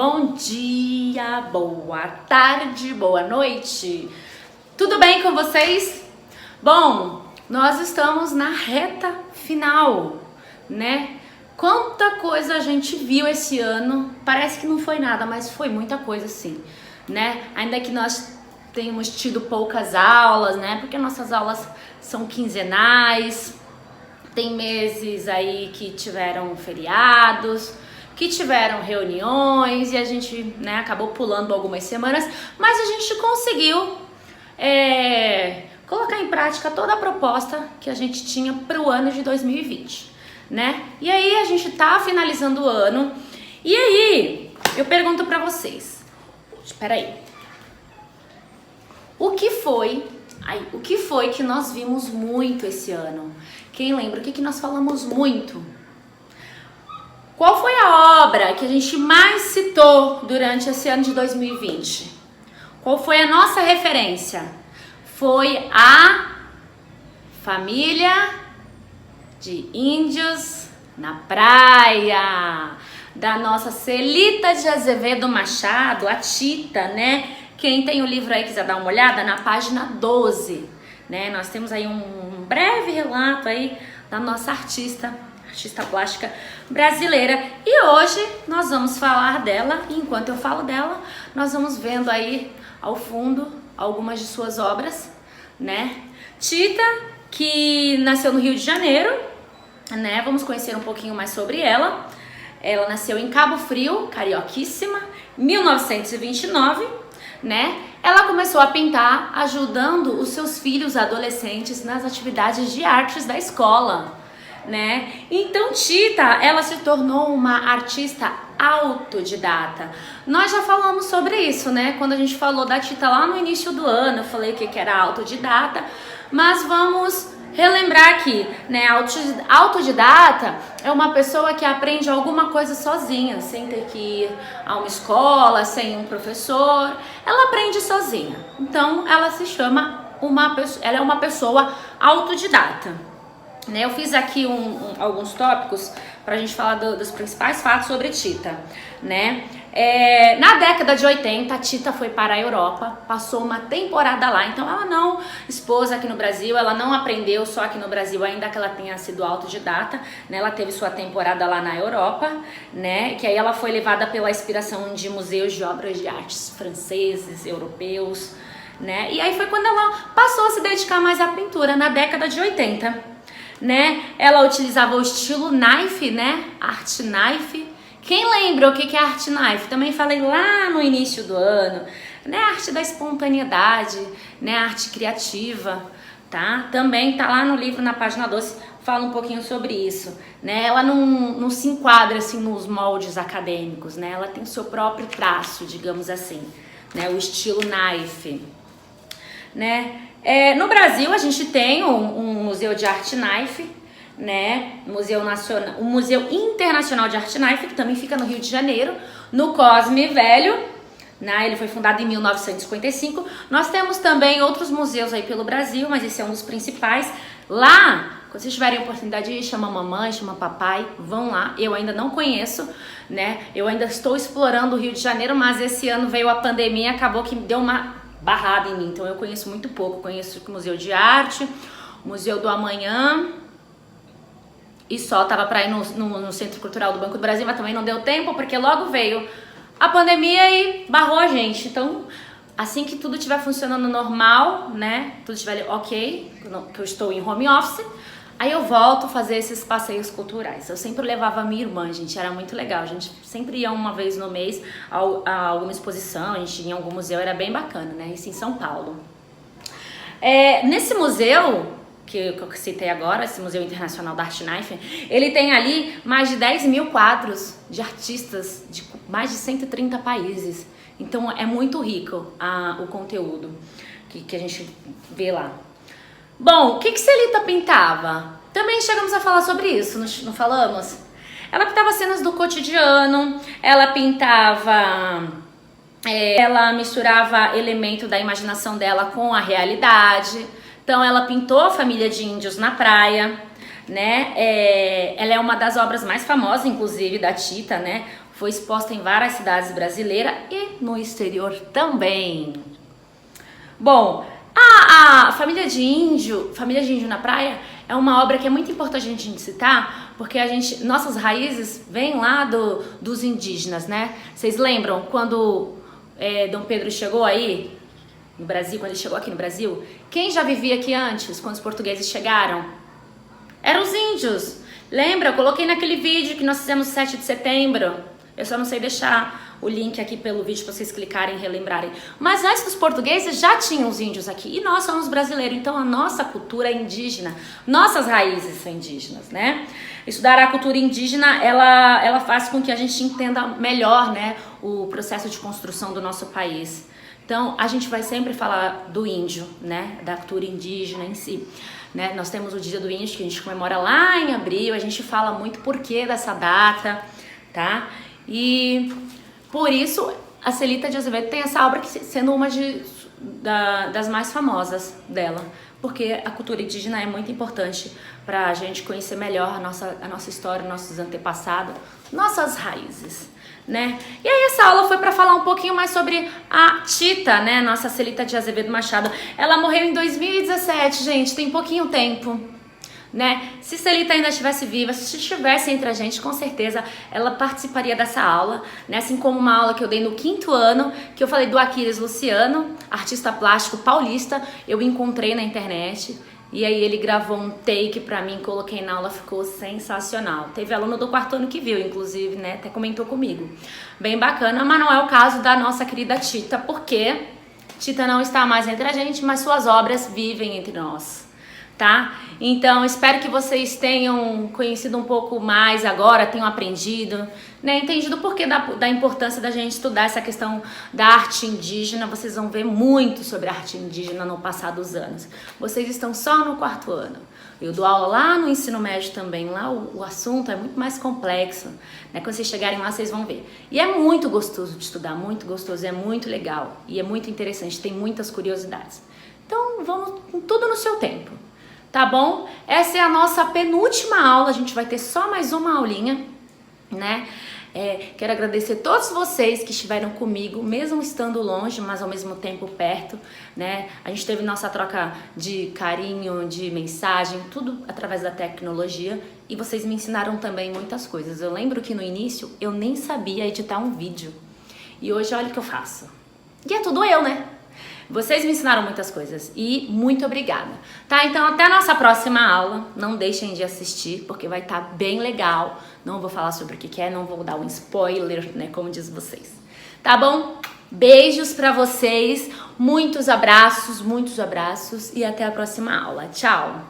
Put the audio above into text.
bom dia, boa tarde, boa noite. Tudo bem com vocês? Bom, nós estamos na reta final, né? Quanta coisa a gente viu esse ano, parece que não foi nada, mas foi muita coisa sim, né? Ainda que nós tenhamos tido poucas aulas, né? Porque nossas aulas são quinzenais, tem meses aí que tiveram feriados, que tiveram reuniões e a gente, né, acabou pulando algumas semanas, mas a gente conseguiu colocar em prática toda a proposta que a gente tinha para o ano de 2020, né? E aí a gente tá finalizando o ano e aí eu pergunto para vocês, espera aí, o que foi que nós vimos muito esse ano? Quem lembra? O que nós falamos muito? Qual foi a obra que a gente mais citou durante esse ano de 2020? Qual foi a nossa referência? Foi a família de índios na praia, da nossa Celita de Azevedo Machado, a Tita, né? Quem tem o livro aí quiser dar uma olhada, na página 12, né? Nós temos aí um breve relato aí da nossa artista plástica brasileira. E hoje nós vamos falar dela, e enquanto eu falo dela, nós vamos vendo aí ao fundo algumas de suas obras, né? Tita, que nasceu no Rio de Janeiro, né? Vamos conhecer um pouquinho mais sobre ela. Ela nasceu em Cabo Frio, carioquíssima, 1929, né? Ela começou a pintar ajudando os seus filhos adolescentes nas atividades de artes da escola, né? Então Tita, ela se tornou uma artista autodidata. Nós já falamos sobre isso, né? Quando a gente falou da Tita lá no início do ano, eu falei que era autodidata, mas vamos relembrar aqui, né? Autodidata é uma pessoa que aprende alguma coisa sozinha, sem ter que ir a uma escola, sem um professor. Ela aprende sozinha. Então, ela se chama ela é uma pessoa autodidata. Né, eu fiz aqui alguns tópicos para a gente falar dos principais fatos sobre Tita, né? Na década de 80, a Tita foi para a Europa, passou uma temporada lá, então ela não expôs aqui no Brasil, ela não aprendeu só aqui no Brasil, ainda que ela tenha sido autodidata, né? Ela teve sua temporada lá na Europa, né? Que aí ela foi levada pela inspiração de museus de obras de artes franceses, europeus, né? E aí foi quando ela passou a se dedicar mais à pintura, na década de 80. Né? Ela utilizava o estilo knife, né? Art knife. Quem lembra o que é art knife? Também falei lá no início do ano, né? A arte da espontaneidade, né? A arte criativa, tá? Também tá lá no livro, na página 12, fala um pouquinho sobre isso, né? Ela não se enquadra assim nos moldes acadêmicos, né? Ela tem seu próprio traço, digamos assim, né? O estilo knife, né? No Brasil a gente tem um museu de arte knife, né? O Museu Internacional de Arte Knife, que também fica no Rio de Janeiro, no Cosme Velho, né? Ele foi fundado em 1955. Nós temos também outros museus aí pelo Brasil, mas esse é um dos principais. Lá, quando vocês tiverem a oportunidade de ir, chama mamãe, chama papai, vão lá. Eu ainda não conheço, né? Eu ainda estou explorando o Rio de Janeiro, mas esse ano veio a pandemia, acabou que deu uma barrada em mim, então eu conheço muito pouco. Conheço o Museu de Arte, o Museu do Amanhã e só. Tava para ir no Centro Cultural do Banco do Brasil, mas também não deu tempo porque logo veio a pandemia e barrou a gente. Então, assim que tudo estiver funcionando normal, né, tudo estiver ok, que eu estou em home office, aí eu volto a fazer esses passeios culturais. Eu sempre levava a minha irmã, gente, era muito legal. A gente sempre ia uma vez no mês a alguma exposição, a gente ia em algum museu, era bem bacana, né? Isso em São Paulo. Nesse museu, que eu citei agora, esse Museu Internacional da Arte Knife, ele tem ali mais de 10 mil quadros de artistas de mais de 130 países. Então é muito rico o conteúdo que a gente vê lá. Bom, o que Celita pintava? Também chegamos a falar sobre isso, não falamos? Ela pintava cenas do cotidiano, ela pintava, ela misturava elemento da imaginação dela com a realidade. Então ela pintou a família de índios na praia, né? Ela é uma das obras mais famosas, inclusive, da Tita, né? Foi exposta em várias cidades brasileiras e no exterior também. Bom, a Família de Índio na Praia é uma obra que é muito importante a gente citar, porque nossas raízes vêm lá dos indígenas, né? Vocês lembram quando Dom Pedro chegou aí no Brasil, quando ele chegou aqui no Brasil? Quem já vivia aqui antes, quando os portugueses chegaram? Eram os índios. Lembra? Eu coloquei naquele vídeo que nós fizemos 7 de setembro. Eu só não sei deixar o link aqui pelo vídeo para vocês clicarem e relembrarem. Mas antes dos portugueses já tinham os índios aqui. E nós somos brasileiros, então a nossa cultura é indígena. Nossas raízes são indígenas, né? Estudar a cultura indígena, ela faz com que a gente entenda melhor, né, o processo de construção do nosso país. Então, a gente vai sempre falar do índio, né, da cultura indígena em si. Né? Nós temos o Dia do Índio, que a gente comemora lá em abril. A gente fala muito porquê dessa data, tá? E por isso a Celita de Azevedo tem essa obra que sendo uma das mais famosas dela, porque a cultura indígena é muito importante para a gente conhecer melhor a nossa história, nossos antepassados, nossas raízes, né? E aí essa aula foi para falar um pouquinho mais sobre a Tita, né? Nossa Celita de Azevedo Machado. Ela morreu em 2017, gente, tem pouquinho tempo. Né? Se Celita ainda estivesse viva, se estivesse entre a gente, com certeza ela participaria dessa aula, né? Assim como uma aula que eu dei no 5º ano, que eu falei do Aquiles Luciano, artista plástico paulista. Eu encontrei na internet e aí ele gravou um take pra mim, coloquei na aula, ficou sensacional. Teve aluno do 4º ano que viu, inclusive, né? Até comentou comigo. Bem bacana, mas não é o caso da nossa querida Tita, porque Tita não está mais entre a gente, mas suas obras vivem entre nós. Tá? Então, espero que vocês tenham conhecido um pouco mais agora, tenham aprendido, né? Entendido o porquê da importância da gente estudar essa questão da arte indígena. Vocês vão ver muito sobre a arte indígena no passar dos anos. Vocês estão só no 4º ano. Eu dou aula lá no ensino médio também. Lá o assunto é muito mais complexo, né? Quando vocês chegarem lá, vocês vão ver. E é muito gostoso de estudar, muito gostoso, é muito legal e é muito interessante, tem muitas curiosidades. Então, vamos com tudo no seu tempo. Tá bom? Essa é a nossa penúltima aula, a gente vai ter só mais uma aulinha, né? Quero agradecer a todos vocês que estiveram comigo, mesmo estando longe, mas ao mesmo tempo perto, né? A gente teve nossa troca de carinho, de mensagem, tudo através da tecnologia, e vocês me ensinaram também muitas coisas. Eu lembro que no início eu nem sabia editar um vídeo, e hoje olha o que eu faço. E é tudo eu, né? Vocês me ensinaram muitas coisas e muito obrigada, tá? Então até a nossa próxima aula, não deixem de assistir porque vai estar bem legal. Não vou falar sobre o que é, não vou dar um spoiler, né, como diz vocês. Tá bom? Beijos pra vocês, muitos abraços e até a próxima aula. Tchau!